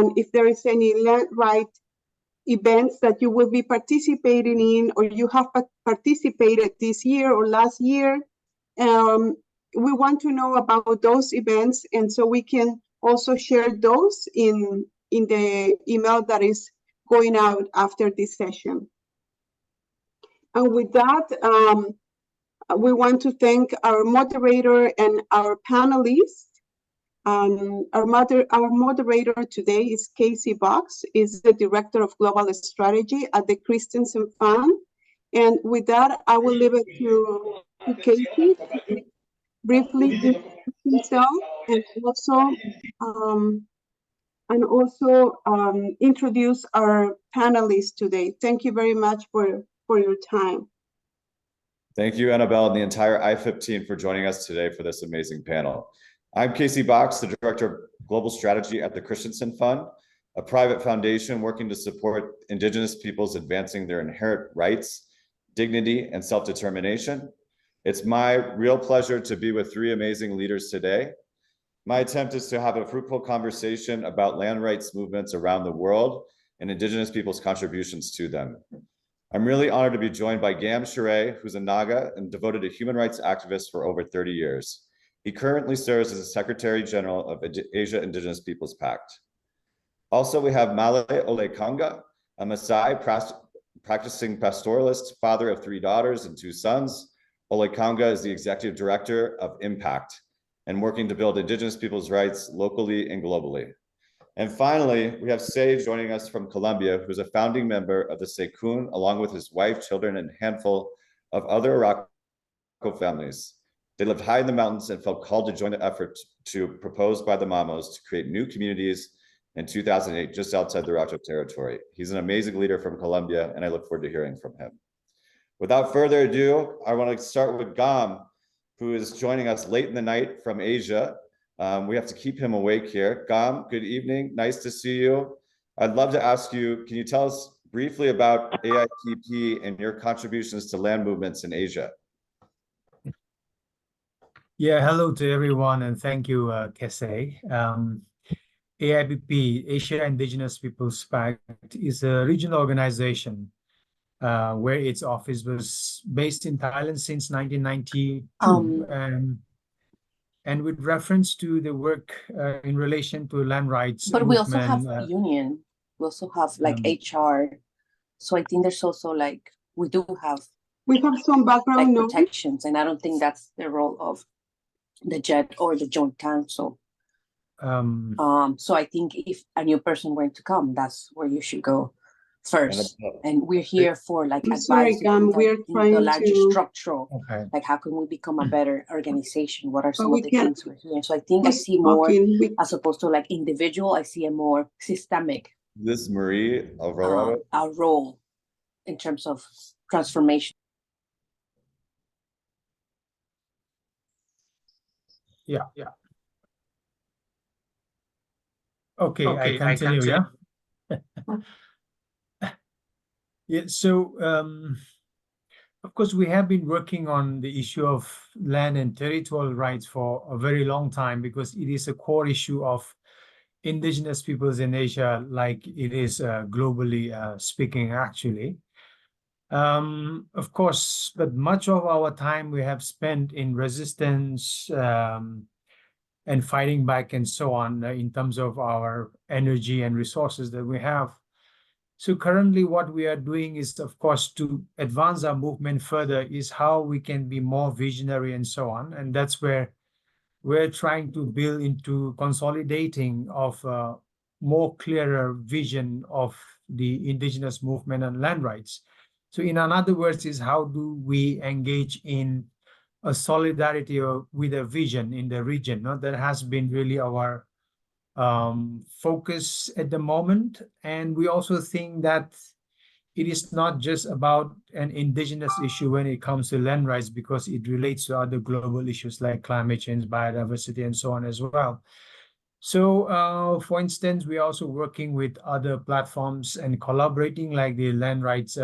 And if there is any land right events that you will be participating in, or you have participated this year or last year, we want to know about those events, and so we can also share those in the email that is going out after this session. And with that, we want to thank our moderator and our panelists. Our moderator today is Casey Box, is the Director of Global Strategy at the Christensen Fund. And with that, I will leave it to Casey to briefly introduce himself and also introduce our panelists today. Thank you very much for your time. Thank you, Annabelle, and the entire IFIP team for joining us today for this amazing panel. I'm Casey Box, the Director of Global Strategy at the Christensen Fund, a private foundation working to support Indigenous peoples advancing their inherent rights, dignity, and self-determination. It's my real pleasure to be with three amazing leaders today. My attempt is to have a fruitful conversation about land rights movements around the world and Indigenous peoples' contributions to them. I'm really honored to be joined by Gam Shere, who's a Naga and devoted a human rights activist for over 30 years. He currently serves as the Secretary General of Asia Indigenous Peoples Pact. Also, we have Male Olekanga, a Maasai practicing pastoralist, father of 3 daughters and 2 sons. Olekanga is the Executive Director of Impact and working to build Indigenous people's rights locally and globally. And finally, we have Say joining us from Colombia, who's a founding member of the Sekun, along with his wife, children, and a handful of other Arauco families. They lived high in the mountains and felt called to join the effort proposed by the Mamos to create new communities in 2008, just outside the Arauco territory. He's an amazing leader from Colombia, and I look forward to hearing from him. Without further ado, I want to start with Gam, who is joining us late in the night from Asia. We have to keep him awake here. Gam, good evening. Nice to see you. I'd love to ask you, can you tell us briefly about AIPP and your contributions to land movements in Asia? Yeah, hello to everyone, and thank you, Kesey. AIPP, Asia Indigenous Peoples Pact, is a regional organization where its office was based in Thailand since 1992. And with reference to the work in relation to land rights but movement, we also have a union. We also have like HR. So I think there's also like, we have some background like protections, and I don't think that's the role of the JET or the Joint Council. So I think if a new person were to come, that's where you should go first. And we're here for like advice. We're trying the larger to structural, like how can we become a better organization? What are some of the things we're doing? So I think I see more as opposed to like individual. I see a more systemic. This Marie Aurora, our role in terms of transformation. Yeah. Okay, I continue, yeah? Yeah, so of course, we have been working on the issue of land and territorial rights for a very long time, because it is a core issue of Indigenous peoples in Asia, like it is globally speaking, actually. Of course, but much of our time we have spent in resistance and fighting back and so on in terms of our energy and resources that we have. So currently what we are doing is, of course, to advance our movement further is how we can be more visionary and so on. And that's where we're trying to build into consolidating of a more clearer vision of the Indigenous movement and land rights. So in other words, is how do we engage in a solidarity with a vision in the region? No? That has been really our focus at the moment. And we also think that it is not just about an Indigenous issue when it comes to land rights, because it relates to other global issues like climate change, biodiversity, and so on as well. So, for instance, we are also working with other platforms and collaborating, like the Land Rights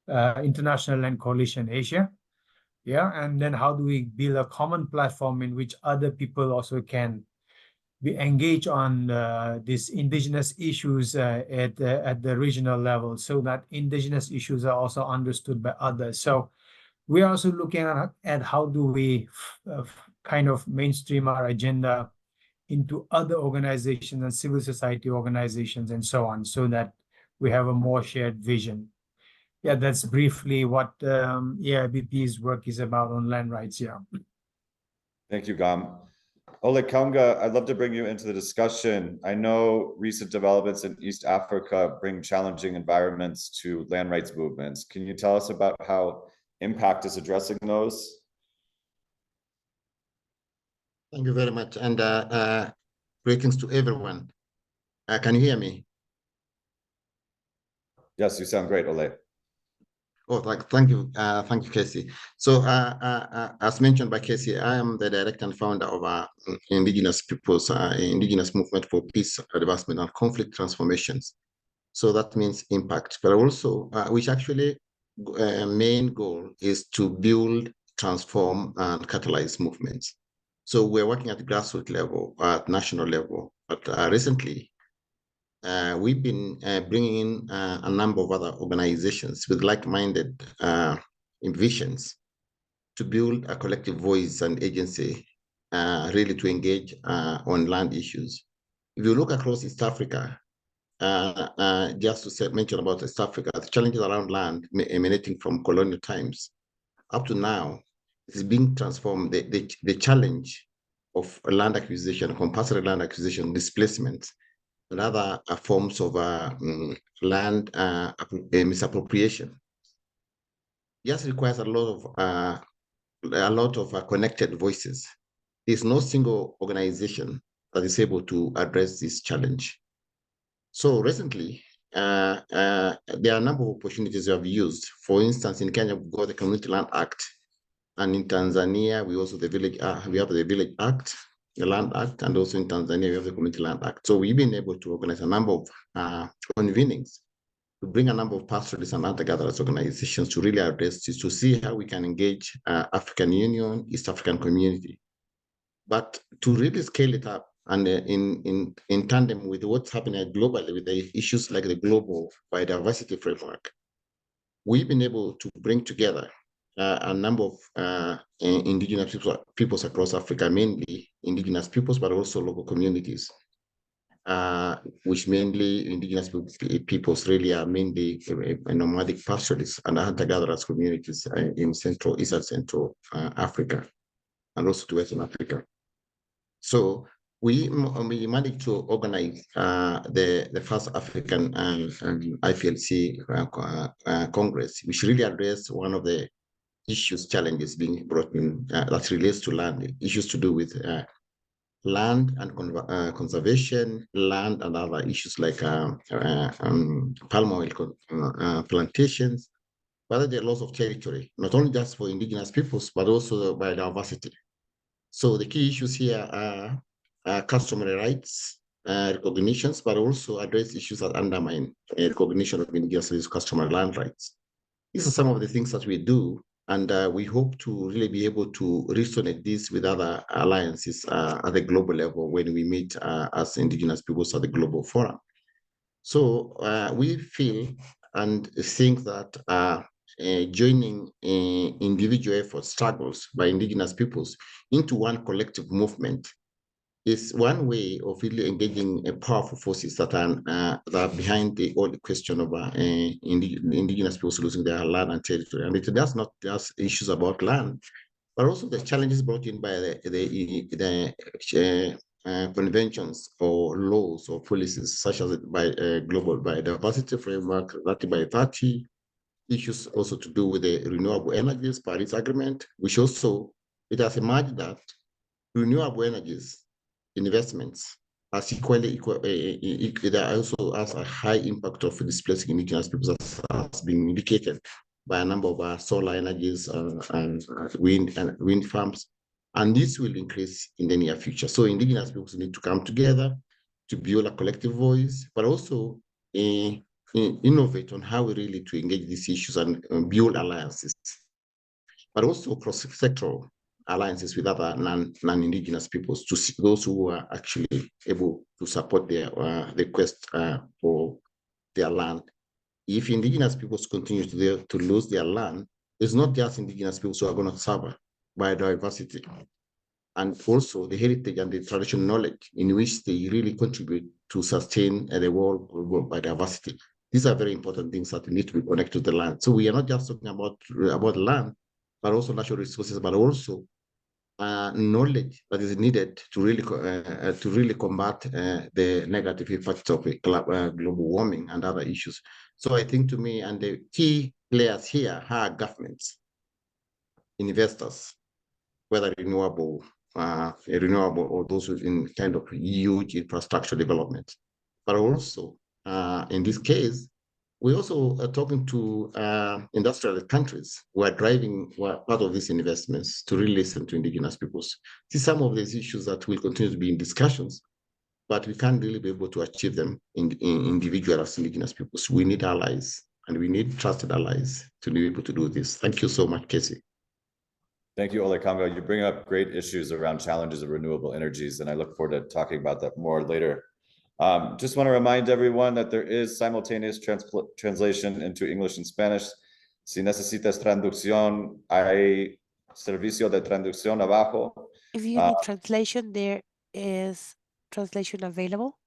International Land Coalition Asia. Yeah, and then how do we build a common platform in which other people also can we engage on these indigenous issues at the regional level, so that indigenous issues are also understood by others. So we're also looking at how do we kind of mainstream our agenda into other organizations and civil society organizations and so on, so that we have a more shared vision. Yeah, that's briefly what EIBP's work is about on land rights. Yeah. Thank you, Gam. Ole Kaunga, I'd love to bring you into the discussion. I know recent developments in East Africa bring challenging environments to land rights movements. Can you tell us about how Impact is addressing those? Thank you very much, and greetings to everyone. Can you hear me? Yes, you sound great, Ole. Oh, thank you, Casey. So, as mentioned by Casey, I am the director and founder of Indigenous Peoples, Indigenous Movement for Peace, Advancement, and Conflict Transformations. So that means Impact, but also, which actually main goal is to build, transform, and catalyze movements. So we're working at the grassroots level, at national level, but recently, we've been bringing in a number of other organizations with like-minded visions to build a collective voice and agency, really to engage on land issues. If you look across East Africa, just to mention about East Africa, the challenges around land emanating from colonial times, up to now, is being transformed. The challenge of land acquisition, compulsory land acquisition, displacement, and other forms of land misappropriation, just requires a lot of connected voices. There's no single organization that is able to address this challenge. So recently, there are a number of opportunities we have used. For instance, in Kenya, we've got the Community Land Act, and in Tanzania, we also we have the Village Act, the Land Act, and also in Tanzania, we have the Community Land Act. So we've been able to organize a number of convenings to bring a number of pastoralists and hunter-gatherers organizations to really address this, to see how we can engage African Union, East African community. But to really scale it up, and in tandem with what's happening globally with the issues like the global biodiversity framework, we've been able to bring together a number of indigenous peoples across Africa, mainly indigenous peoples, but also local communities, which mainly indigenous peoples really are mainly nomadic pastoralists and hunter-gatherers communities in East and Central Africa, and also to Western Africa. So we managed to organize the first African IFLC Congress, which really addressed one of the challenges being brought in that relates to land, issues to do with land and conservation, land and other issues like palm oil plantations, whether the loss of territory, not only just for indigenous peoples, but also biodiversity. So the key issues here are customary rights, recognitions, but also address issues that undermine recognition of indigenous customary land rights. These are some of the things that we do, and we hope to really be able to resonate this with other alliances at the global level when we meet as indigenous peoples at the global forum. So we feel and think that joining individual effort struggles by indigenous peoples into one collective movement is one way of really engaging powerful forces that are behind the old question of indigenous peoples losing their land and territory. And it does not just issues about land, but also the challenges brought in by the conventions or laws or policies, such as by global biodiversity framework, 30 by 30, issues also to do with the renewable energies Paris Agreement, which also, it has emerged that renewable energies investments are equally there also has a high impact of displacing indigenous peoples, as has been indicated by a number of solar energies and wind farms, and this will increase in the near future. So indigenous peoples need to come together to build a collective voice, but also innovate on how we really to engage these issues and build alliances, but also cross-sectoral. alliances with other non-indigenous peoples to see those who are actually able to support their request for their land. If indigenous peoples continue to lose their land, it's not just indigenous peoples who are going to suffer biodiversity, and also the heritage and the traditional knowledge in which they really contribute to sustain the world biodiversity. These are very important things that need to be connected to the land. So we are not just talking about land, but also natural resources, but also knowledge that is needed to really combat the negative effects of global warming and other issues. So I think, to me, and the key players here are governments, investors, whether renewable or those in kind of huge infrastructure development. But also, in this case, we also are talking to industrial countries who are part of these investments to really listen to indigenous peoples. See, some of these issues that will continue to be in discussions, but we can't really be able to achieve them in individual as indigenous peoples. We need allies, and we need trusted allies to be able to do this. Thank you so much, Casey. Thank you, Ole Congo. You bring up great issues around challenges of renewable energies, and I look forward to talking about that more later. Just want to remind everyone that there is simultaneous translation into English and Spanish. Si necesitas traducción, hay servicio de traducción abajo. If you need translation, there is translation available.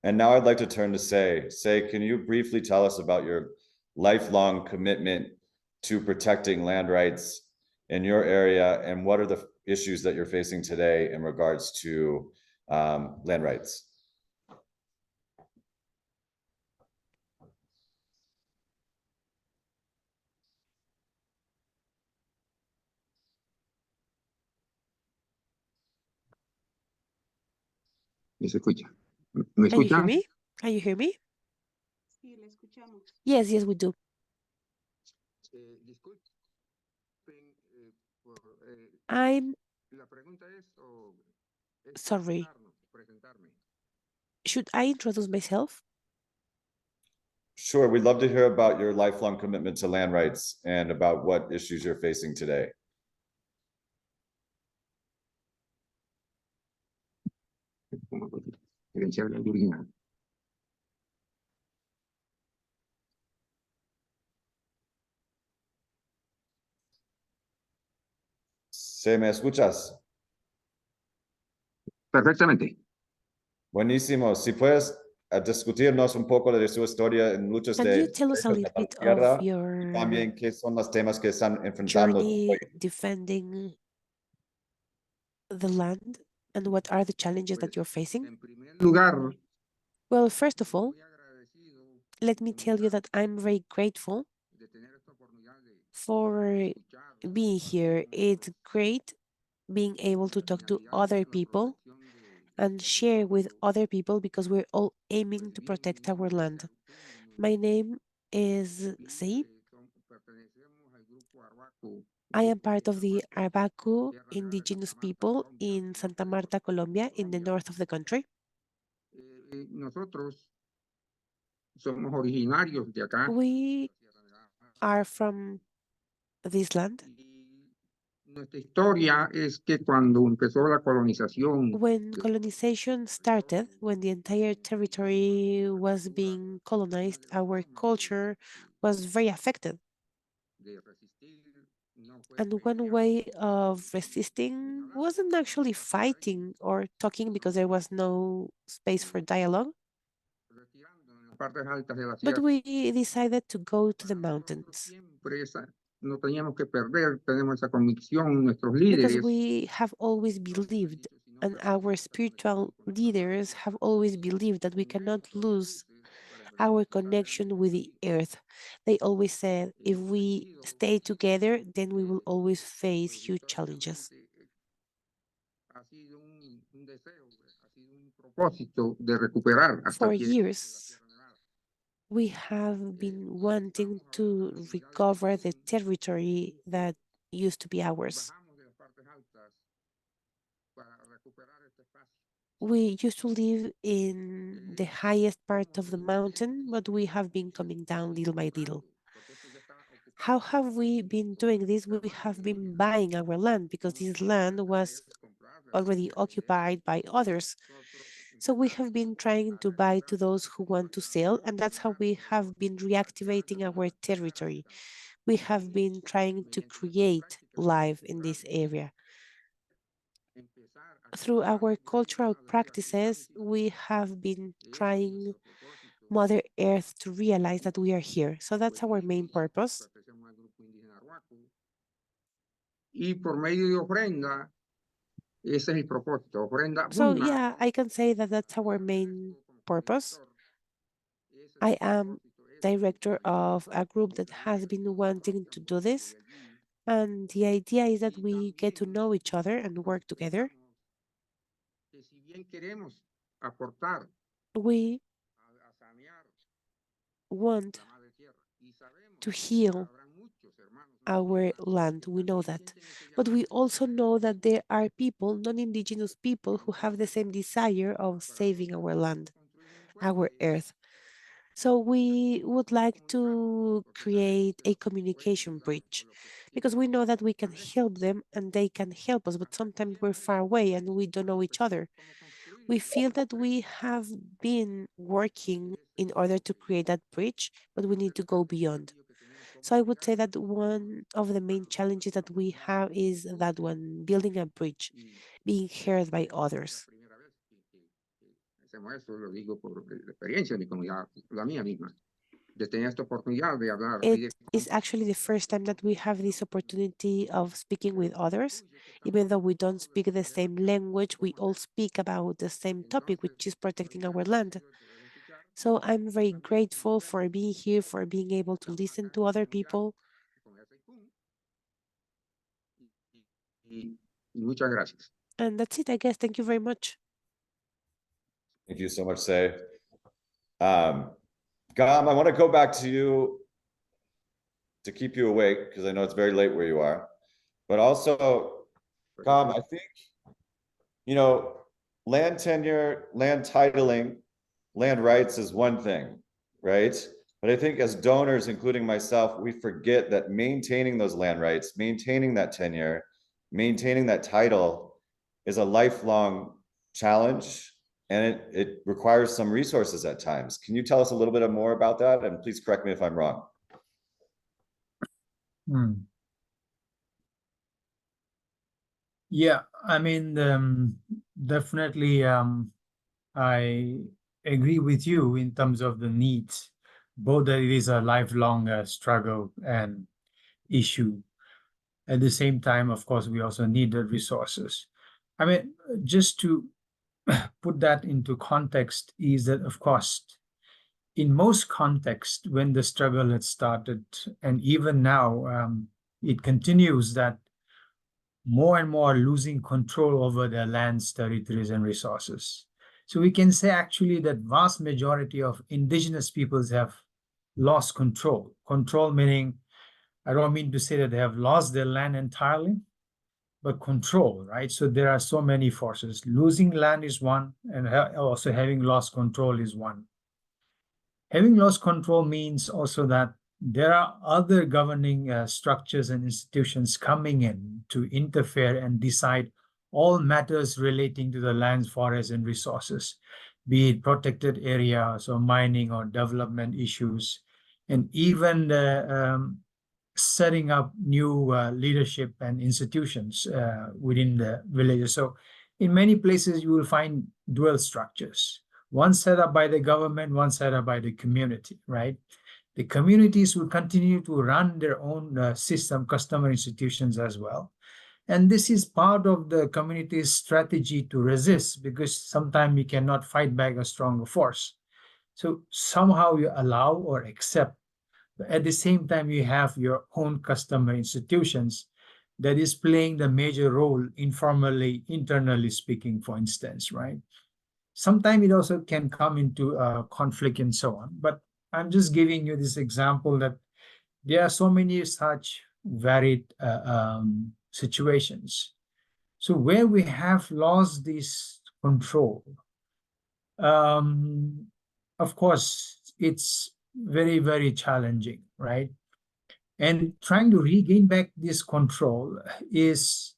And now I'd like to turn to Say. Say, can you briefly tell us about your lifelong commitment to protecting land rights in your area, and what are the issues that you're facing today in regards to land rights? ¿Me escucha? Can ¿Me you hear escuchan? me? Can you hear me? Sí, le escuchamos. Yes, yes, we do. Disculpen, I'm la pregunta es sorry. presentarme. Should I introduce myself? Sure, we'd love to hear about your lifelong commitment to land rights and about what issues you're facing today. Credencial del original. ¿Se me escuchas? Perfectamente. Buenísimo. Si puedes discutirnos un poco de su historia en luchas Can de you tell us a derechos de little la bit of tierra, y your también qué son los temas que están enfrentando journey hoy. defending the land and what are the challenges that you're facing? En primer lugar, Well, first of all, muy agradecido let me tell you that I'm very grateful de tener esta oportunidad de for escuchar being here. It's great being able to talk to other people and share with other people because we're all aiming to protect our land. My name is Sei. pertenecemos al grupo Arhuaco. I am part of the Arbacu indigenous people in Santa Marta, Colombia, in the north of the country. Nosotros somos originarios de acá. We are from this land. Nuestra historia es que cuando empezó la colonización, When colonization started, when the entire territory was being colonized, our culture was very affected. de resistir no fue And one way of resisting wasn't actually fighting or talking because there was no space for dialogue, retirando en las partes altas de la but sierra. we decided to go to the mountains Siempre no teníamos que perder, tenemos esa convicción, nuestros because líderes. we have always believed, and our spiritual leaders have always believed that we cannot lose our connection with the earth. They always said, if we stay together, then we will always face huge challenges. Ha sido un deseo, ha sido un propósito de recuperar hasta For aquí years, we have been wanting to recover the territory that used to be ours. bajamos de las partes altas para recuperar este espacio. We used to live in the highest part of the mountain, but we have been coming down little by little. Porque esto ya está How have we been doing this? We have been buying our land because this land was already occupied by others. So we have been trying to buy to those who want to sell, and that's how we have been reactivating our territory. We have been trying to create life in this area. Through our cultural practices, we have been trying Mother Earth to realize that we are here. So that's our main purpose. Y por medio de ofrenda, ese es el propósito, ofrenda So una. yeah, I can say that that's our main purpose. I am director of a group that has been wanting to do this. And the idea is that we get to know each other and work together. Que si bien queremos aportar We a sanear want la madre tierra y sabemos to que heal habrá muchos hermanos our land. We know that. But we also know that there are people, non-Indigenous people, who have the same desire of saving our land, our earth. So we would like to create a communication bridge because we know that we can help them and they can help us, but sometimes we're far away and we don't know each other. We feel that we have been working in order to create that bridge, but we need to go beyond. So I would say that one of the main challenges that we have is that one, building a bridge, being heard by others. hacemos eso, lo digo por la experiencia de mi comunidad, la mía misma, de tener esta oportunidad de hablar It is actually the first time that we have this opportunity of speaking with others. Even though we don't speak the same language, we all speak about the same topic, which is protecting our land. So I'm very grateful for being here, for being able to listen to other people. Y muchas gracias. And that's it, I guess. Thank you very much. Thank you so much, Say. Gam, I want to go back to you to keep you awake because I know it's very late where you are. But also, Gam, I think, land tenure, land titling, land rights is one thing, right? But I think as donors, including myself, we forget that maintaining those land rights, maintaining that tenure, maintaining that title is a lifelong challenge, and it requires some resources at times. Can you tell us a little bit more about that? And please correct me if I'm wrong. Yeah, I mean, definitely, I agree with you in terms of the needs, both that it is a lifelong struggle and issue. At the same time, of course, we also need the resources. I mean, just to put that into context is that, of course, in most contexts, when the struggle had started, and even now, it continues, that more and more losing control over their lands, territories, and resources. So we can say actually that vast majority of indigenous peoples have lost control. Control meaning, I don't mean to say that they have lost their land entirely, but control, right? So there are so many forces. Losing land is one, and also having lost control is one. Having lost control means also that there are other governing structures and institutions coming in to interfere and decide all matters relating to the lands, forests, and resources, be it protected areas or mining or development issues, and even setting up new leadership and institutions within the villages. So in many places, you will find dual structures. One set up by the government, one set up by the community, right? The communities will continue to run their own system, customer institutions as well. And this is part of the community's strategy to resist, because sometimes you cannot fight back a stronger force. So somehow you allow or accept. But at the same time, you have your own customer institutions that is playing the major role informally, internally speaking, for instance, right? Sometimes it also can come into conflict and so on. But I'm just giving you this example that there are so many such varied situations. So where we have lost this control, of course, it's very, very challenging, right? And trying to regain back this control is,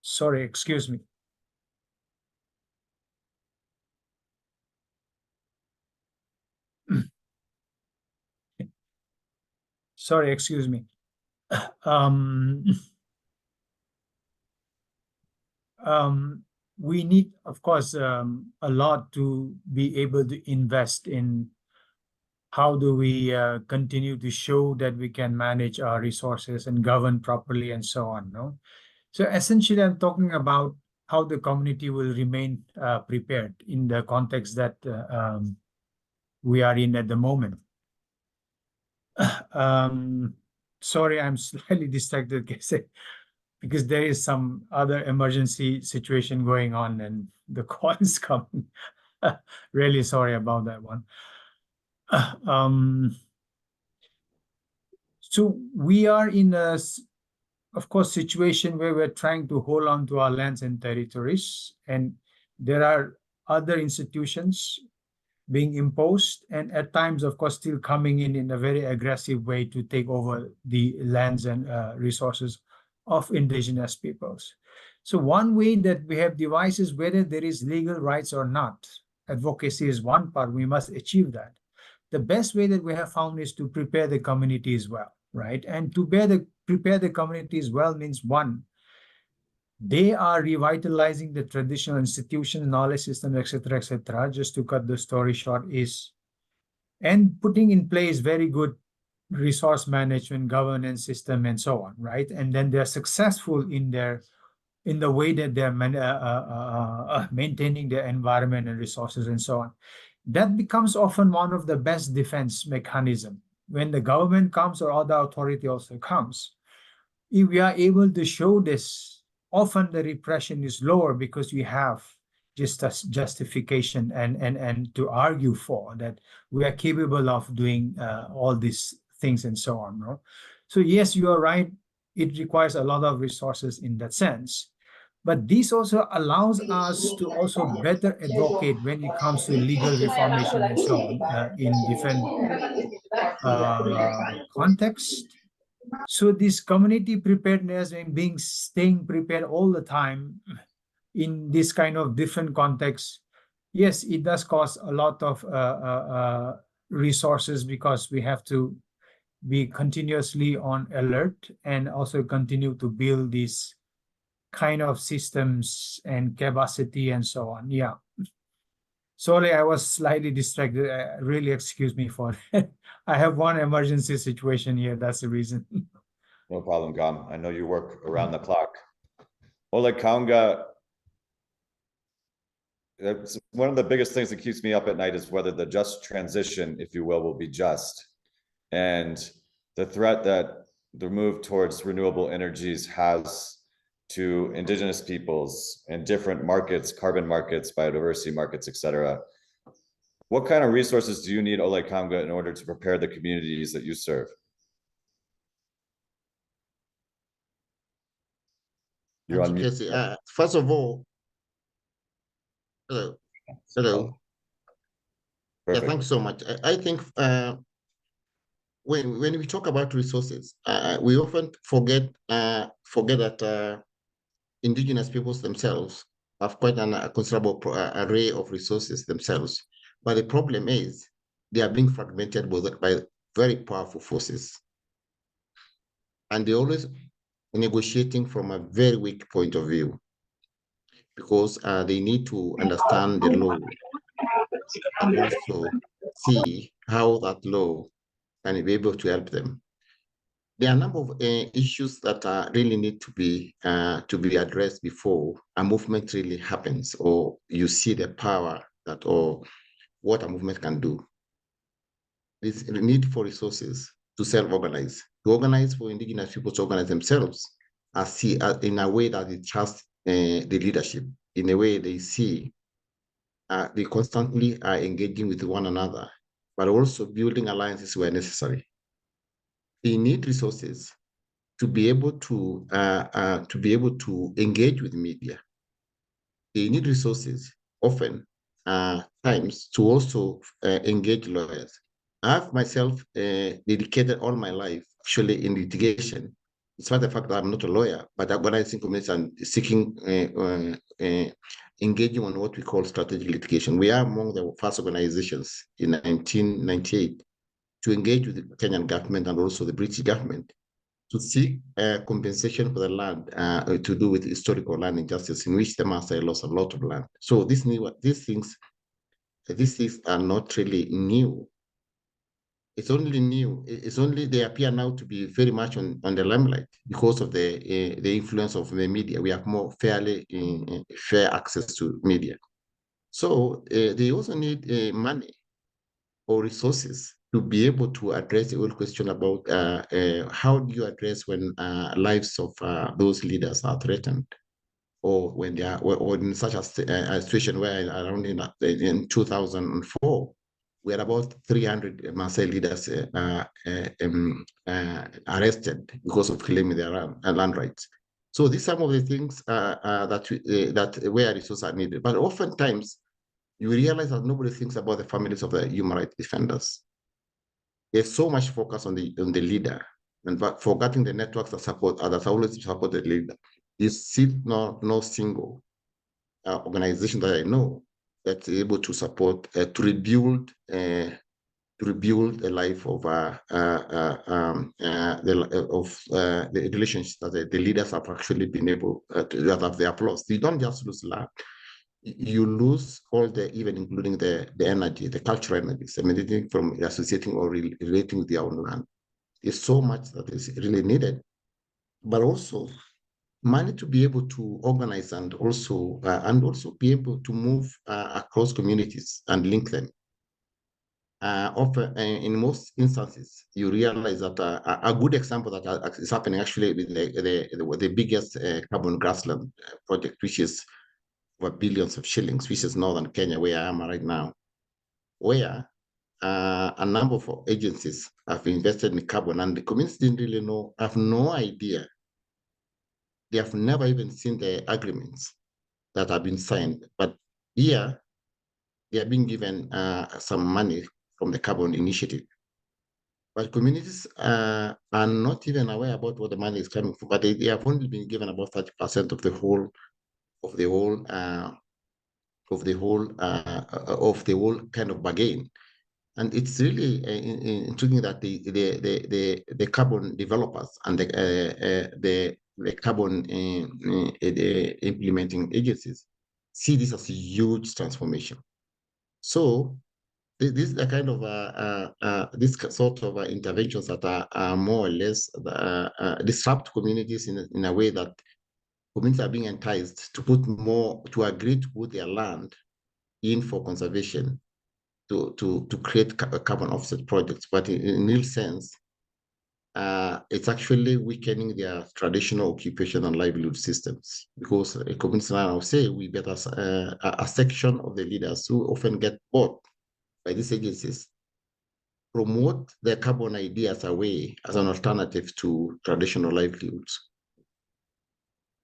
sorry, excuse me. Sorry, excuse me. We need, of course, a lot to be able to invest in how do we continue to show that we can manage our resources and govern properly and so on, no? So essentially, I'm talking about how the community will remain prepared in the context that we are in at the moment. Sorry, I'm slightly distracted because there is some other emergency situation going on and the call is coming. Really sorry about that one. So we are in a, of course, situation where we're trying to hold on to our lands and territories, and there are other institutions being imposed, and at times, of course, still coming in a very aggressive way to take over the lands and resources of indigenous peoples. So one way that we have devised is whether there is legal rights or not. Advocacy is one part, we must achieve that. The best way that we have found is to prepare the community as well, right? And to prepare the community as well means one, they are revitalizing the traditional institutions, knowledge systems, etc., just to cut the story short, is and putting in place very good resource management, governance system, and so on, right? And then they're successful in the way that they're maintaining their environment and resources and so on. That becomes often one of the best defense mechanism. When the government comes or other authority also comes, if we are able to show this, often the repression is lower because we have just a justification and to argue for that we are capable of doing all these things and so on. No? So yes, you are right. It requires a lot of resources in that sense. But this also allows us to also better advocate when it comes to legal reformation and so on in different contexts. So this community preparedness and staying prepared all the time in this kind of different contexts, yes, it does cost a lot of resources because we have to be continuously on alert and also continue to build these kind of systems and capacity and so on. Yeah. Sorry, I was slightly distracted. Really excuse me for that. I have one emergency situation here. That's the reason. No problem, Gam. I know you work around the clock. Oleg Kaunga, that's one of the biggest things that keeps me up at night is whether the just transition, if you will be just. And the threat that the move towards renewable energies has to indigenous peoples and different markets, carbon markets, biodiversity markets, etc. What kind of resources do you need, Oleg Kaunga, in order to prepare the communities that you serve? You're on mute. First of all, hello. Hello. Perfect. Yeah, thanks so much. I think when we talk about resources, we often forget that indigenous peoples themselves have quite a considerable array of resources themselves. But the problem is they are being fragmented by very powerful forces. And they're always negotiating from a very weak point of view because they need to understand the law and also see how that law can be able to help them. There are a number of issues that really need to be addressed before a movement really happens, or you see the power that or what a movement can do. This need for resources to self-organize, to organize for indigenous people to organize themselves, in a way that they trust the leadership, in a way they see they constantly are engaging with one another, but also building alliances where necessary. They need resources to be able to engage with media. They need resources often times to also engage lawyers I've myself dedicated all my life actually in litigation, despite the fact that I'm not a lawyer, but organizing communities and seeking engaging on what we call strategic litigation. We are among the first organizations in 1998 to engage with the Kenyan government and also the British government to seek compensation for the land to do with historical land injustice in which the Maasai lost a lot of land. So these things are not really new. It's only new. It's only they appear now to be very much on the limelight because of the influence of the media. We have more fair access to media. So they also need money or resources to be able to address the whole question about how do you address when lives of those leaders are threatened, or when they are, or in such a situation where around in 2004, we had about 300 Maasai leaders arrested because of claiming their land rights. So these are some of the things that where resources are needed. But oftentimes, you realize that nobody thinks about the families of the human rights defenders. There's so much focus on the leader, and but forgetting the networks that support that always support the leader. You see no single organization that I know that's able to support to rebuild the life of the relationships that the leaders have actually been able to have the applause. You don't just lose land. You lose all even including the energy, the cultural energies, emanating from associating or relating with their own land. There's so much that is really needed, but also money to be able to organize and also be able to move across communities and link them. Often, in most instances, you realize that a good example that is happening actually with the biggest carbon grassland project, which is over billions of shillings, which is northern Kenya, where I am right now, where a number of agencies have invested in carbon, and the communities didn't really know, have no idea. They have never even seen the agreements that have been signed. But here, they are being given some money from the carbon initiative. But communities are not even aware about what the money is coming from, but they have only been given about 30% of the whole kind of bargain. And it's really intriguing that the carbon developers and the carbon the implementing agencies see this as a huge transformation. So this is the kind of this sort of interventions that are more or less disrupt communities in a way that communities are being enticed to agree to put their land in for conservation to create carbon offset projects. But in real sense, it's actually weakening their traditional occupation and livelihood systems, because communities now say we better a section of the leaders who often get bought by these agencies promote their carbon ideas away as an alternative to traditional livelihoods.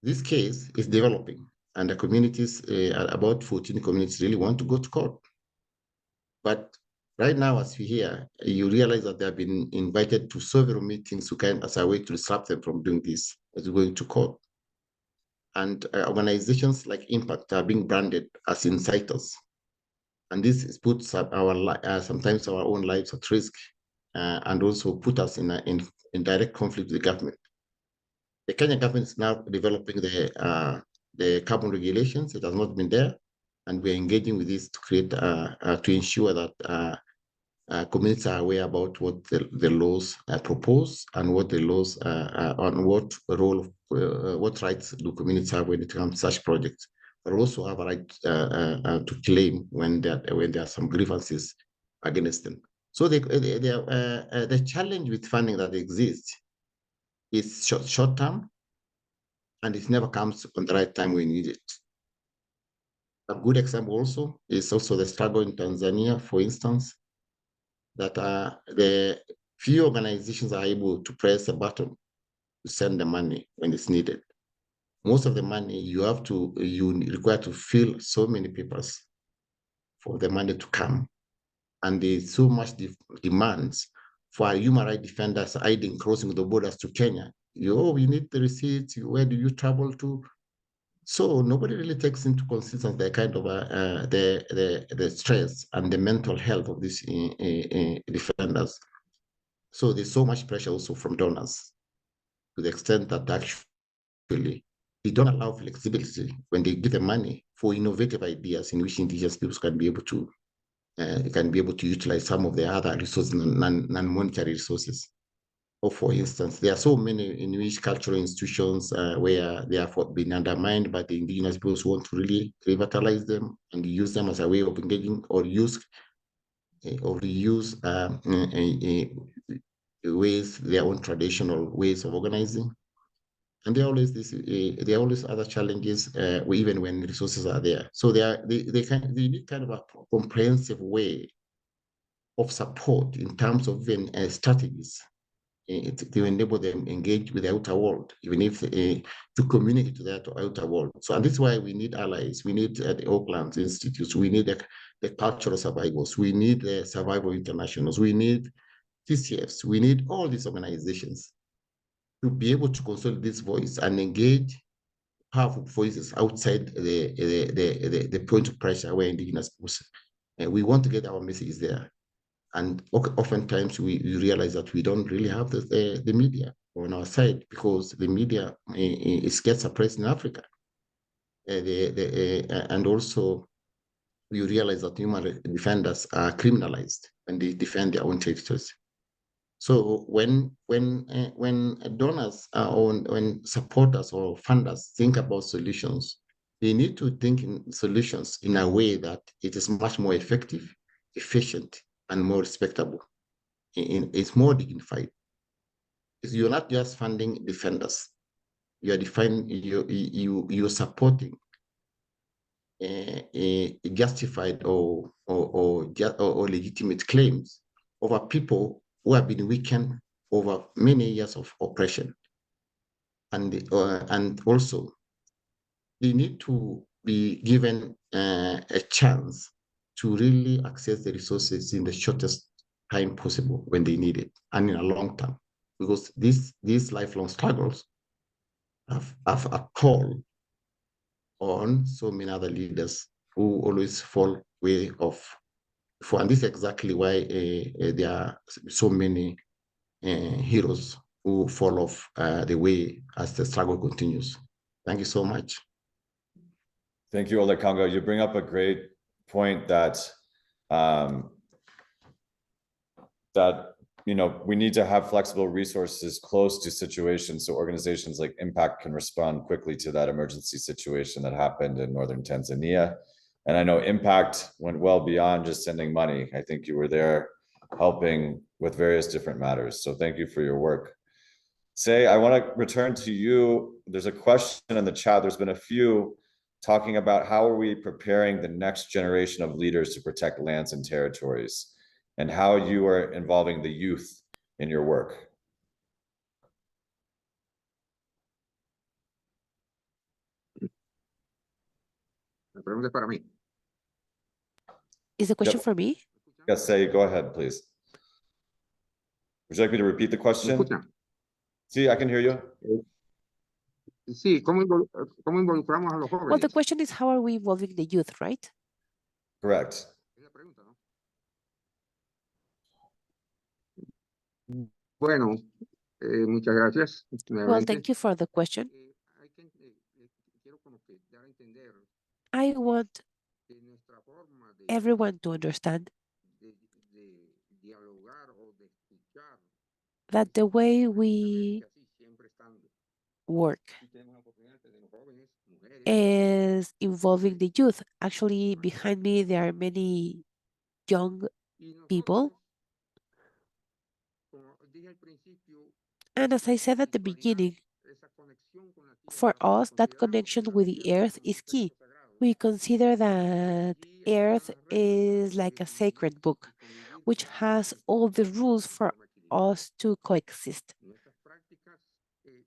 This case is developing, and the communities, about 14 communities, really want to go to court. But right now, as we hear, you realize that they have been invited to several meetings as a way to disrupt them from doing this, as going to court. And organizations like Impact are being branded as inciters. And this puts sometimes our own lives at risk, and also put us in direct conflict with the government. The Kenyan government is now developing the carbon regulations. It has not been there, and we're engaging with this to create to ensure that communities are aware about what the laws propose and what the laws on what role, what rights do communities have when it comes to such projects, but also have a right to claim when there are some grievances against them. So the challenge with funding that exists is short term, and it never comes on the right time we need it. A good example also is also the struggle in Tanzania, for instance, that the few organizations are able to press a button to send the money when it's needed. Most of the money you require to fill so many papers for the money to come. and there's so much demands for human rights defenders hiding, crossing the borders to Kenya. We need the receipts. Where do you travel to? So nobody really takes into consideration the kind of the stress and the mental health of these defenders. So there's so much pressure also from donors, to the extent that actually they don't allow flexibility when they give the money for innovative ideas in which indigenous peoples can be able to utilize some of the other resources, non-monetary resources. Or for instance, there are so many in which cultural institutions where they have been undermined by the indigenous peoples who want to really revitalize them and use them as a way of engaging or reuse ways, their own traditional ways of organizing. And there are always other challenges, even when resources are there. So they need kind of a comprehensive way of support in terms of even strategies to enable them engage with the outer world, even if to communicate to that outer world. So, and this is why we need allies. We need the Oakland Institutes. We need the cultural survivors. We need the survival internationals. We need TCFs. We need all these organizations to be able to consolidate this voice and engage powerful voices outside the point of pressure where indigenous peoples. We want to get our messages there. And oftentimes we realize that we don't really have the media on our side, because the media gets suppressed in Africa. And also we realize that human defenders are criminalized when they defend their own territories. So when donors or when supporters or funders think about solutions, they need to think in solutions in a way that it is much more effective, efficient, and more respectable. It's more dignified. You're not just funding defenders. You're supporting justified or legitimate claims over people who have been weakened over many years of oppression. And also, they need to be given a chance to really access the resources in the shortest time possible when they need it, and in a long term, because these lifelong struggles have a toll on so many other leaders who always fall way off. And this is exactly why there are so many heroes who fall off the way as the struggle continues. Thank you so much. Thank you, Ole Congo. You bring up a great point that we need to have flexible resources close to situations so organizations like Impact can respond quickly to that emergency situation that happened in northern Tanzania. And I know Impact went well beyond just sending money. I think you were there helping with various different matters. So thank you for your work. Say, I want to return to you. There's a question in the chat. There's been a few talking about how are we preparing the next generation of leaders to protect lands and territories, and how you are involving the youth in your work. La pregunta es para mí. Is the question Yep. for me? Yes, say, go ahead, please. Would you like me to repeat the ¿Me question? escuchan? See, I can hear you. Sí, ¿cómo involucramos a los jóvenes? Well, the question is, how are we involving the youth, right? Correct. Es la pregunta, ¿no? Bueno, muchas gracias. Well, nuevamente. thank you for the question. Quiero como que dar a entender I want que nuestra forma de everyone to understand dialogar o de escuchar that the way we así siempre estando. work Y tenemos la oportunidad de los jóvenes, mujeres, is involving the youth. Actually, behind me, there are many young y nosotros, people. como dije al principio, And as I said at the beginning, esa conexión con la for tierra, us, that consideramos connection la with the tierra earth como un is key. texto sagrado. We consider that Y earth las reglas is para like a vivir sacred book, y convivir which con has ellos all the rules de for forma equilibrada. us to coexist Nuestras prácticas,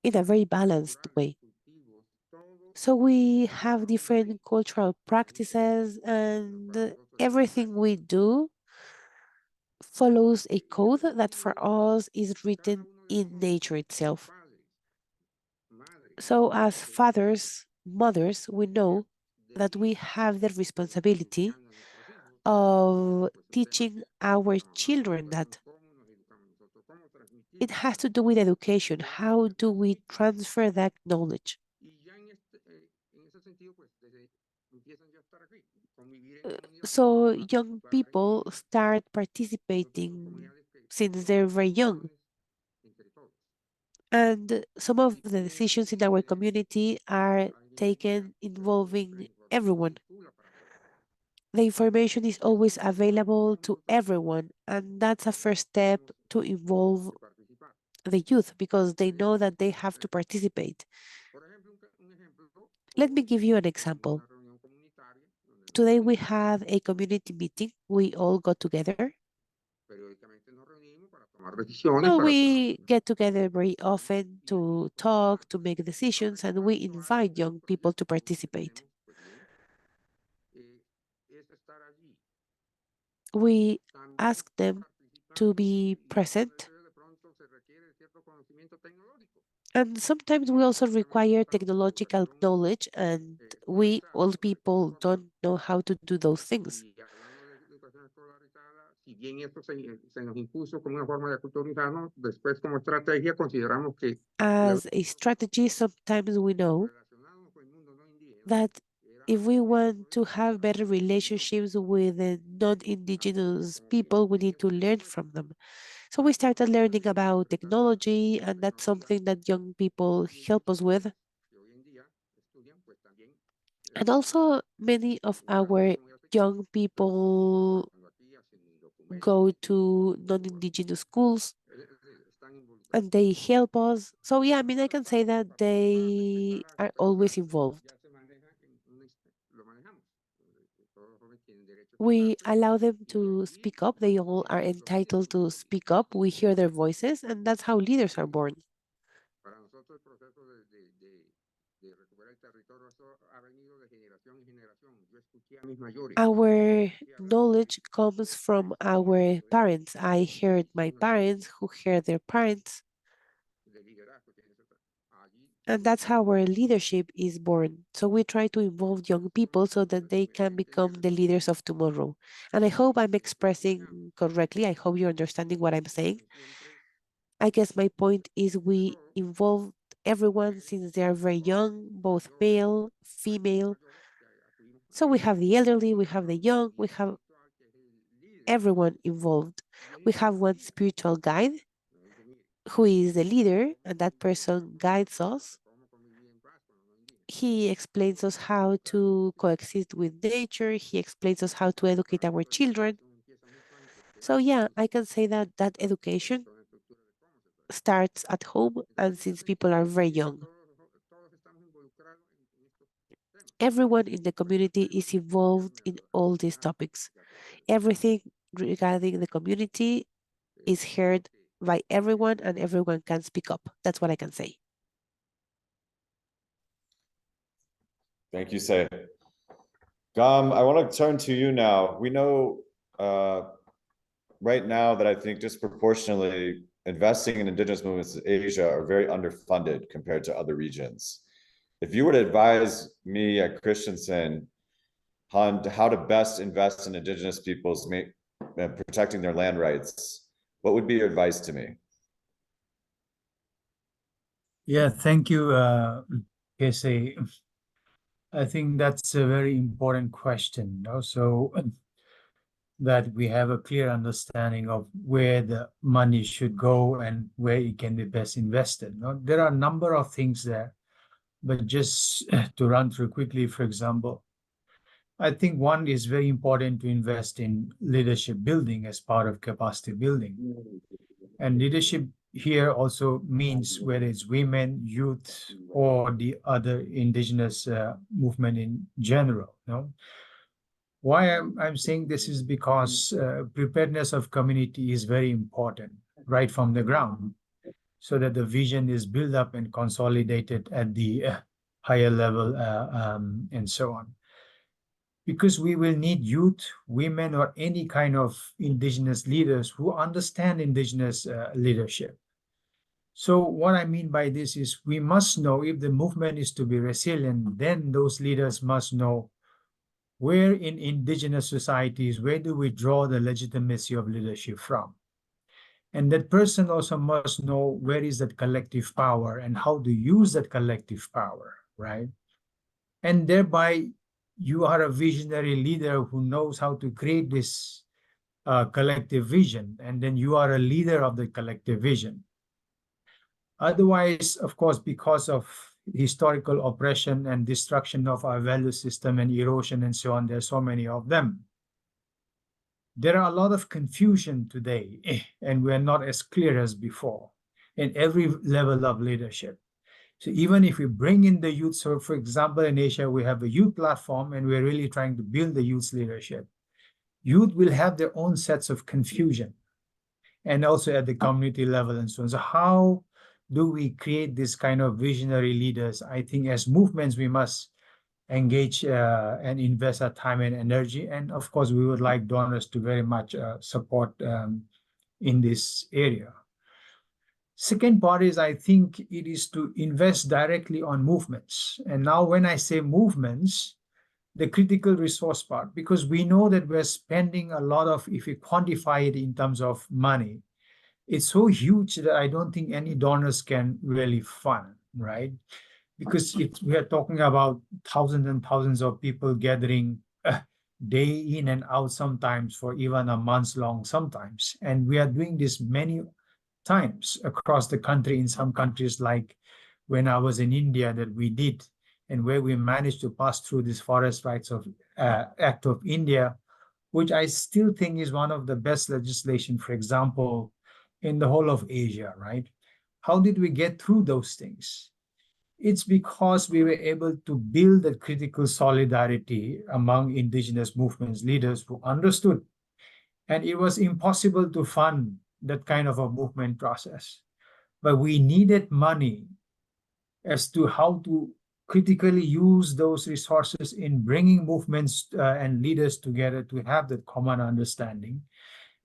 in a very balanced culturales, way. cultivos, todo So we have different cultural practices, and para nosotros es everything we do follows a code that for us is written in nature itself. So as fathers, mothers, we know that we have the responsibility of teaching our children that. It has to do with education. How do we transfer that knowledge? So young people start participating since they're very young. And some of the decisions in our community are taken involving everyone. The information is always available to everyone, and that's a first step to involve the youth because they know that they have to participate. Let me give you an example. Today we had a community meeting. We all got together. Well, we get together very often to talk, to make decisions, and we invite young people to participate. We ask them to be present. And sometimes we also require technological knowledge, and we old people don't know how to do those things. As a strategy, sometimes we know that if we want to have better relationships with the non-Indigenous people, we need to learn from them. So we started learning about technology, and that's something that young people help us with. And also, many of our young people go to non-Indigenous schools and they help us. So yeah, I mean, I can say that they are always involved. We allow them to speak up. They all are entitled to speak up. We hear their voices, and that's how leaders are born. Our knowledge comes from our parents. I heard my parents who heard their parents. And that's how our leadership is born. So we try to involve young people so that they can become the leaders of tomorrow. And I hope I'm expressing correctly. I hope you're understanding what I'm saying. I guess my point is we involve everyone since they are very young, both male, female. So we have the elderly, we have the young, we have everyone involved. We have one spiritual guide who is the leader, and that person guides us. He explains us how to coexist with nature. He explains us how to educate our children. So yeah, I can say that that education starts at home and since people are very young. Everyone in the community is involved in all these topics. Everything regarding the community is heard by everyone and everyone can speak up. That's what I can say. Thank you, Say. Gam, I want to turn to you now. We know right now that I think disproportionately investing in indigenous movements in Asia are very underfunded compared to other regions. If you were to advise me at Christensen on how to best invest in indigenous peoples protecting their land rights, what would be your advice to me? Yeah, thank you, Casey. I think that's a very important question. Also, that we have a clear understanding of where the money should go and where it can be best invested. Now, there are a number of things there, but just to run through quickly, for example, I think one is very important to invest in leadership building as part of capacity building. And leadership here also means whether it's women, youth, or the other indigenous movement in general. Why I'm saying this is because preparedness of community is very important right from the ground so that the vision is built up and consolidated at the higher level and so on. because we will need youth, women, or any kind of indigenous leaders who understand indigenous leadership. So what I mean by this is we must know if the movement is to be resilient, then those leaders must know where in indigenous societies, where do we draw the legitimacy of leadership from? And that person also must know where is that collective power and how to use that collective power, right? And thereby, you are a visionary leader who knows how to create this collective vision, and then you are a leader of the collective vision. Otherwise, of course, because of historical oppression and destruction of our value system and erosion and so on, there's so many of them. There are a lot of confusion today, and we're not as clear as before in every level of leadership. So even if we bring in the youth, so for example, in Asia, we have a youth platform, and we're really trying to build the youth's leadership. Youth will have their own sets of confusion, and also at the community level and so on. So how do we create this kind of visionary leaders? I think as movements, we must engage and invest our time and energy. And of course, we would like donors to very much support in this area. Second part is, I think it is to invest directly on movements. And now when I say movements, the critical resource part, because we know that we're spending a lot of, if we quantify it in terms of money, it's so huge that I don't think any donors can really fund, right? Because we are talking about thousands and thousands of people gathering day in and out sometimes for even a month long sometimes. And we are doing this many times across the country, in some countries like when I was in India that we did, and where we managed to pass through this Forest Rights of Act of India, which I still think is one of the best legislation, for example, in the whole of Asia, right? How did we get through those things? It's because we were able to build that critical solidarity among indigenous movements leaders who understood. And it was impossible to fund that kind of a movement process. But we needed money as to how to critically use those resources in bringing movements and leaders together to have that common understanding.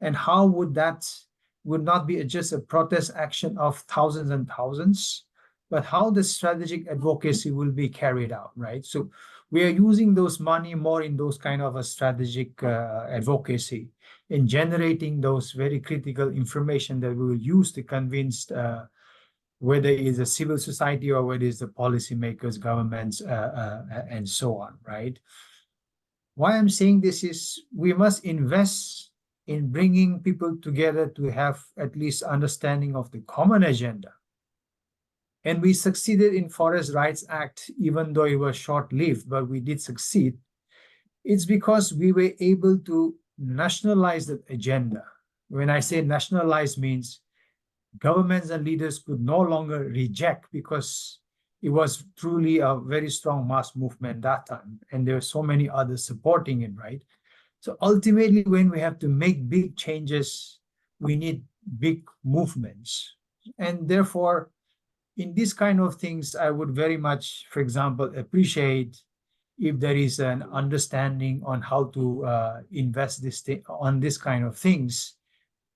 And how would not be just a protest action of thousands and thousands, but how the strategic advocacy will be carried out, right? So we are using those money more in those kind of a strategic advocacy, in generating those very critical information that we will use to convince whether it is a civil society or whether it's the policymakers, governments, and so on, right? Why I'm saying this is we must invest in bringing people together to have at least understanding of the common agenda. And we succeeded in Forest Rights Act, even though it was short-lived, but we did succeed. It's because we were able to nationalize that agenda. When I say nationalize means governments and leaders could no longer reject, because it was truly a very strong mass movement that time. And there were so many others supporting it, right? So ultimately, when we have to make big changes, we need big movements. And therefore, in this kind of things, I would very much, for example, appreciate if there is an understanding on how to invest on this kind of things,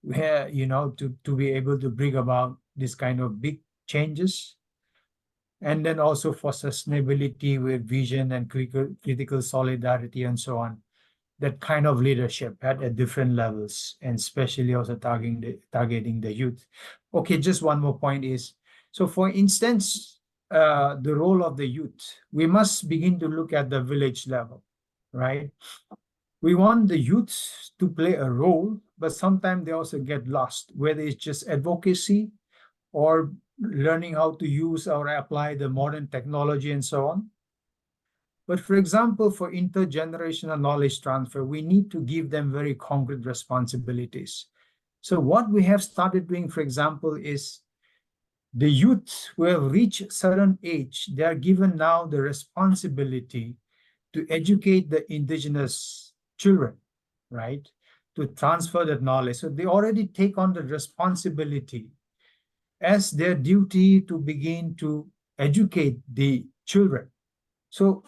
where, to be able to bring about this kind of big changes. And then also for sustainability with vision and critical solidarity and so on, that kind of leadership at different levels, and especially also targeting the youth. Okay, just one more point is, so for instance, the role of the youth, we must begin to look at the village level, right? We want the youth to play a role, but sometimes they also get lost, whether it's just advocacy or learning how to use or apply the modern technology and so on. But for example, for intergenerational knowledge transfer, we need to give them very concrete responsibilities. So what we have started doing, for example, is the youth who have reached a certain age, they are given now the responsibility to educate the indigenous children, right? To transfer that knowledge. So they already take on the responsibility as their duty to begin to educate the children. So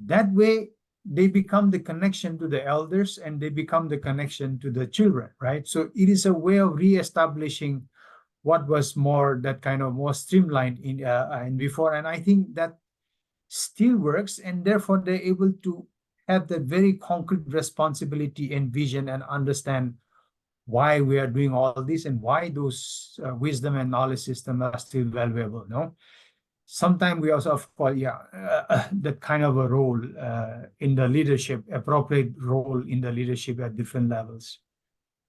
that way, they become the connection to the elders and they become the connection to the children, right? So it is a way of reestablishing what was more that kind of more streamlined in and before. And I think that still works, and therefore they're able to have that very concrete responsibility and vision and understand why we are doing all this and why those wisdom and knowledge systems are still valuable, no? Sometimes we also, of course, that kind of a role in the leadership, appropriate role in the leadership at different levels.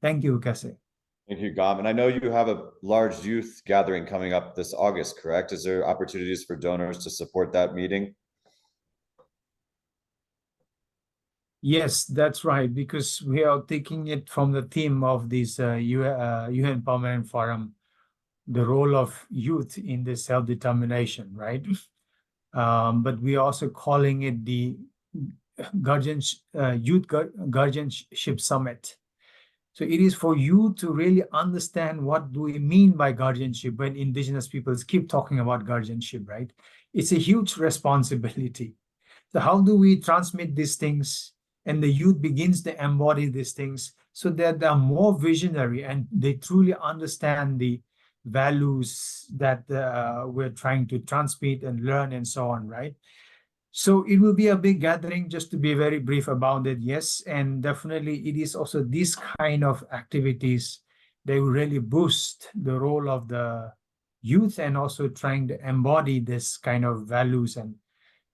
Thank you, Kase. Thank you, Gam. And I know you have a large youth gathering coming up this August, correct? Is there opportunities for donors to support that meeting? Yes, that's right, because we are taking it from the theme of this UN Permanent Forum, the role of youth in the self-determination, right? But we are also calling it the Youth Guardianship Summit. So it is for you to really understand what do we mean by guardianship when Indigenous peoples keep talking about guardianship, right? It's a huge responsibility. So how do we transmit these things and the youth begins to embody these things so that they are more visionary and they truly understand the values that we're trying to transmit and learn and so on, right? So it will be a big gathering, just to be very brief about it, yes. And definitely it is also this kind of activities that will really boost the role of the youth and also trying to embody this kind of values and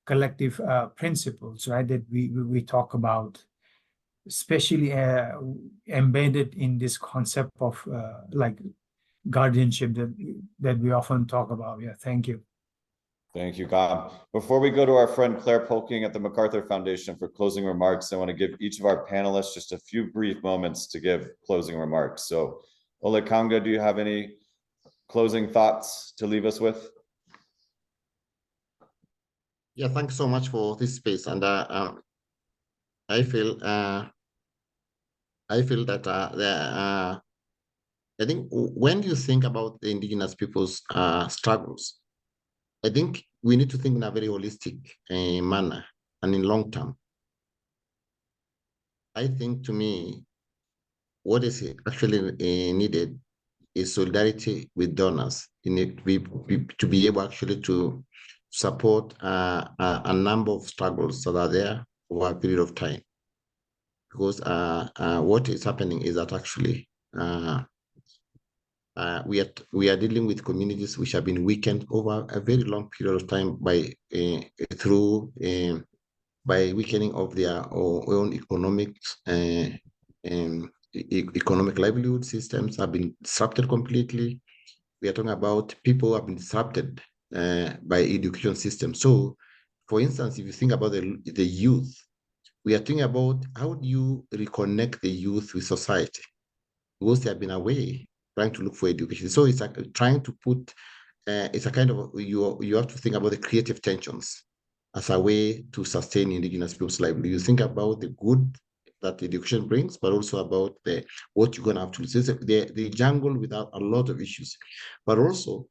collective principles, right, that we talk about, especially embedded in this concept of like guardianship that we often talk about. Yeah, thank you. Thank you, Gam. Before we go to our friend Claire Polking at the MacArthur Foundation for closing remarks, I want to give each of our panelists just a few brief moments to give closing remarks. So, Ole Kanga, do you have any closing thoughts to leave us with? Yeah, thanks so much for this space. And I feel that I think when you think about the Indigenous people's struggles, I think we need to think in a very holistic manner and in long term. I think, to me, what is actually needed is solidarity with donors to be able actually to support a number of struggles that are there over a period of time. Because what is happening is that actually we are dealing with communities which have been weakened over a very long period of time by weakening of their own economic livelihood systems have been disrupted completely. We are talking about people who have been disrupted by education systems. So, for instance, if you think about the youth, we are thinking about how do you reconnect the youth with society, because they have been away trying to look for education. So it's like trying to put, it's a kind of, you have to think about the creative tensions as a way to sustain Indigenous people's livelihood. You think about the good that education brings, but also about what you're going to have to do. So the jungle without a lot of issues, but also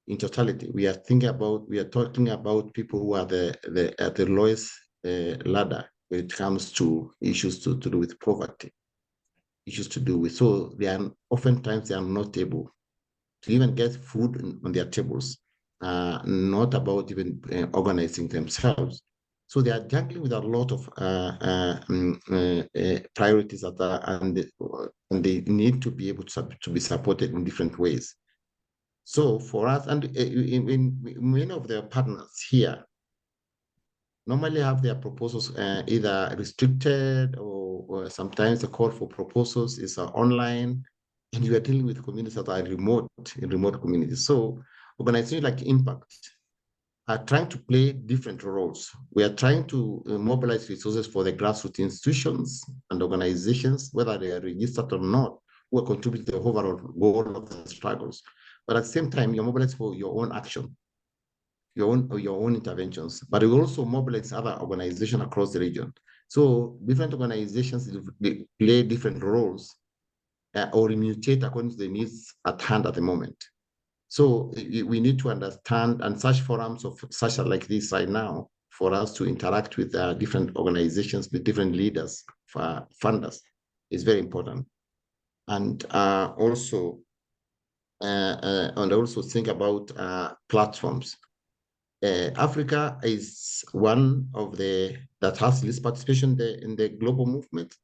in totality, we are talking about people who are at the lowest ladder when it comes to issues to do with poverty, issues to do with, so oftentimes they are not able to even get food on their tables, not about even organizing themselves. So they are juggling with a lot of priorities that are, and they need to be able to be supported in different ways. So for us, and in many of their partners here, normally have their proposals either restricted or sometimes the call for proposals is online, and you are dealing with communities that are in remote communities. So organizations like Impact are trying to play different roles. We are trying to mobilize resources for the grassroots institutions and organizations, whether they are registered or not, who are contributing to the overall goal of the struggles. But at the same time, you're mobilized for your own action, your own interventions, but we also mobilize other organizations across the region. So different organizations play different roles or mutate according to the needs at hand at the moment. So we need to understand, and such forums of such like this right now for us to interact with different organizations, with different leaders, funders, is very important. And also think about platforms. Africa is one of that has least participation in the global movement,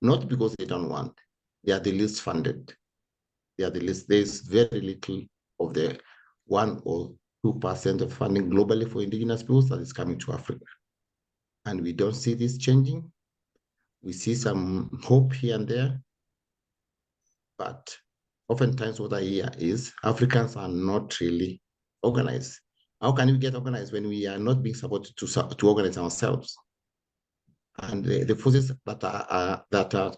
not because they don't want, they are the least funded. They are the least, there's very little of the 1 or 2% of funding globally for indigenous peoples that is coming to Africa. And we don't see this changing. We see some hope here and there, but oftentimes what I hear is Africans are not really organized. How can we get organized when we are not being supported to organize ourselves? And the forces that are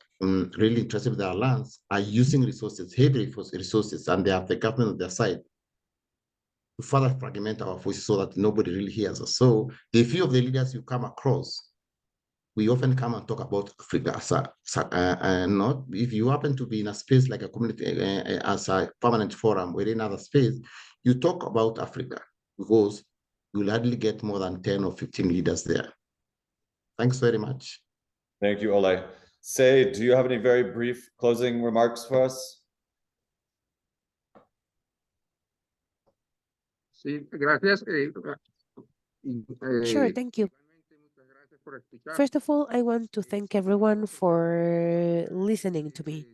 really interested in their lands are using resources, heavy resources, and they have the government on their side to further fragment our voices so that nobody really hears us. So the few of the leaders you come across, we often come and talk about Africa. Not if you happen to be in a space like a community as a permanent forum or in another space, you talk about Africa because you'll hardly get more than 10 or 15 leaders there. Thanks very much. Thank you, Ole. Say, do you have any very brief closing remarks for us? Sí, gracias. Sure, thank you. First of all, I want to thank everyone for listening to me.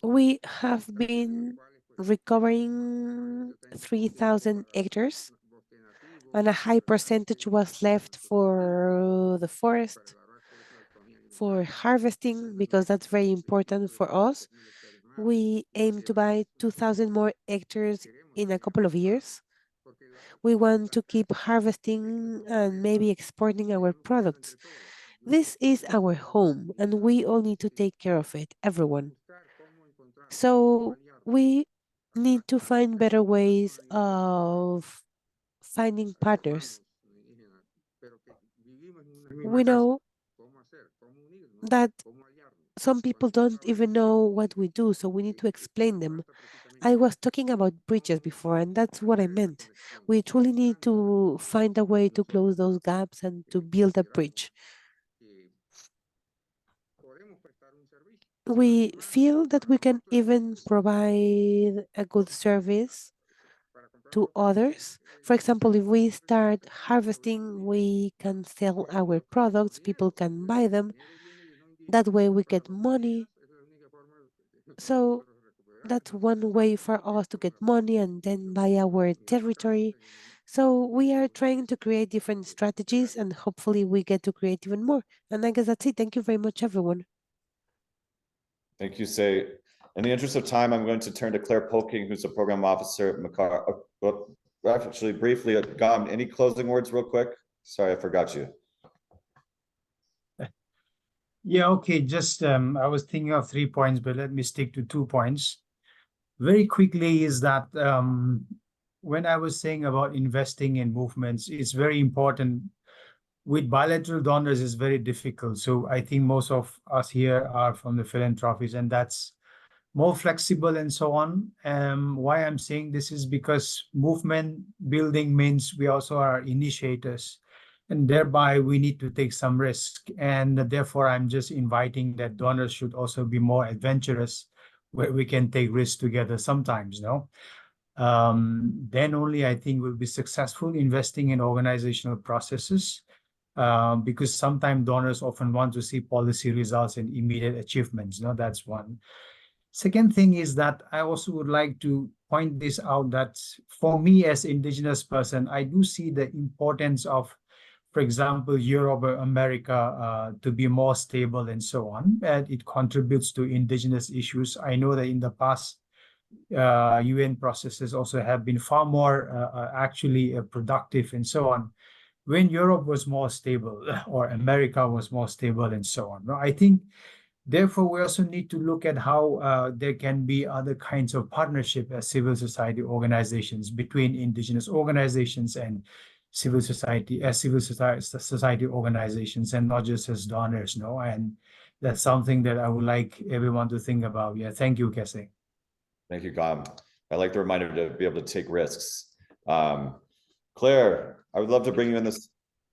We have been recovering 3,000 hectares, and a high percentage was left for the forest, for harvesting, because that's very important for us. We aim to buy 2,000 more hectares in a couple of years. We want to keep harvesting and maybe exporting our products. This is our home, and we all need to take care of it, everyone. So we need to find better ways of finding partners. We know that some people don't even know what we do, so we need to explain them. I was talking about bridges before, and that's what I meant. We truly need to find a way to close those gaps and to build a bridge. We feel that we can even provide a good service to others. For example, if we start harvesting, we can sell our products, people can buy them. That way we get money. So that's one way for us to get money and then buy our territory. So we are trying to create different strategies, and hopefully we get to create even more. And I guess that's it. Thank you very much, everyone. Thank you, Say. In the interest of time, I'm going to turn to Claire Polking, who's a program officer at Macar. Actually, briefly, Gam, any closing words real quick? Sorry, I forgot you. Yeah, okay, just I was thinking of 3 points, but let me stick to 2 points. Very quickly is that when I was saying about investing in movements, it's very important. With bilateral donors, it's very difficult. So I think most of us here are from the philanthropies, and that's more flexible and so on. Why I'm saying this is because movement building means we also are initiators, and thereby we need to take some risk. And therefore, I'm just inviting that donors should also be more adventurous, where we can take risks together sometimes, no? Then only I think we'll be successful investing in organizational processes, because sometimes donors often want to see policy results and immediate achievements. No, that's one. Second thing is that I also would like to point this out, that for me as indigenous person, I do see the importance of, for example, Europe or America to be more stable and so on. And it contributes to indigenous issues. I know that in the past, UN processes also have been far more actually productive and so on, when Europe was more stable or America was more stable and so on. I think, therefore, we also need to look at how there can be other kinds of partnership as civil society organizations between indigenous organizations and civil society organizations, and not just as donors, no? And that's something that I would like everyone to think about. Yeah, thank you, Kese. Thank you, Gam. I like the reminder to be able to take risks. Claire, I would love to bring you in this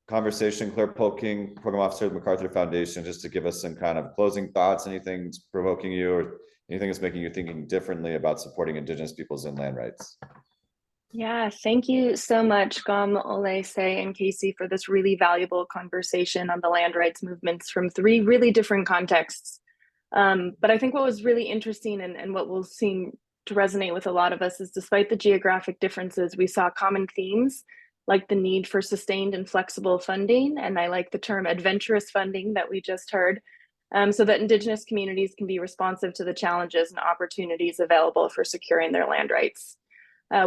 conversation. Claire Polking, Program Officer of the MacArthur Foundation, just to give us some kind of closing thoughts, anything provoking you or anything that's making you thinking differently about supporting Indigenous peoples and land rights. Yeah, thank you so much, Gom, Ole, Say, and Casey for this really valuable conversation on the land rights movements from 3 really different contexts. But I think what was really interesting and what will seem to resonate with a lot of us is despite the geographic differences, we saw common themes like the need for sustained and flexible funding. And I like the term adventurous funding that we just heard, so that Indigenous communities can be responsive to the challenges and opportunities available for securing their land rights.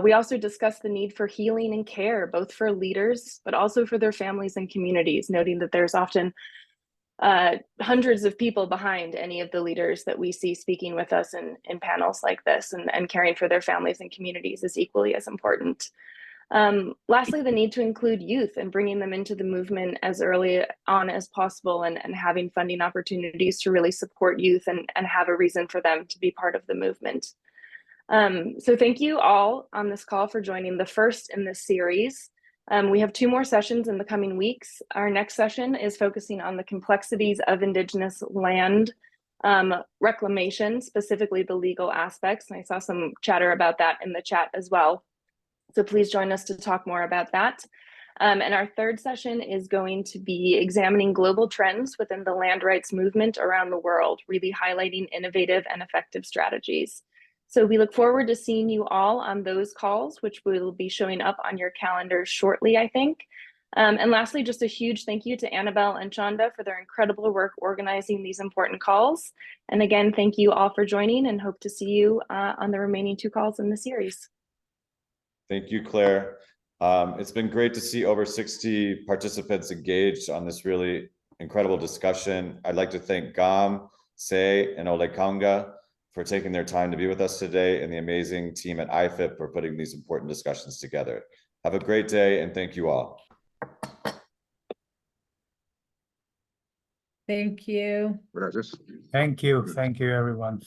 We also discussed the need for healing and care, both for leaders, but also for their families and communities, noting that there's often hundreds of people behind any of the leaders that we see speaking with us in panels like this, and caring for their families and communities is equally as important. Lastly, the need to include youth and bringing them into the movement as early on as possible, and having funding opportunities to really support youth and have a reason for them to be part of the movement. So thank you all on this call for joining the first in this series. We have 2 more sessions in the coming weeks. Our next session is focusing on the complexities of Indigenous land reclamation, specifically the legal aspects. And I saw some chatter about that in the chat as well. So please join us to talk more about that. And our third session is going to be examining global trends within the land rights movement around the world, really highlighting innovative and effective strategies. So we look forward to seeing you all on those calls, which will be showing up on your calendars shortly, I think. And lastly, just a huge thank you to Annabelle and Chanda for their incredible work organizing these important calls. And again, thank you all for joining, and hope to see you on the remaining 2 calls in the series. Thank you, Claire. It's been great to see over 60 participants engaged on this really incredible discussion. I'd like to thank Gam, Say, and Ole Kanga for taking their time to be with us today, and the amazing team at IFIP for putting these important discussions together. Have a great day, and thank you all. Thank you. Gracias. Thank you, everyone.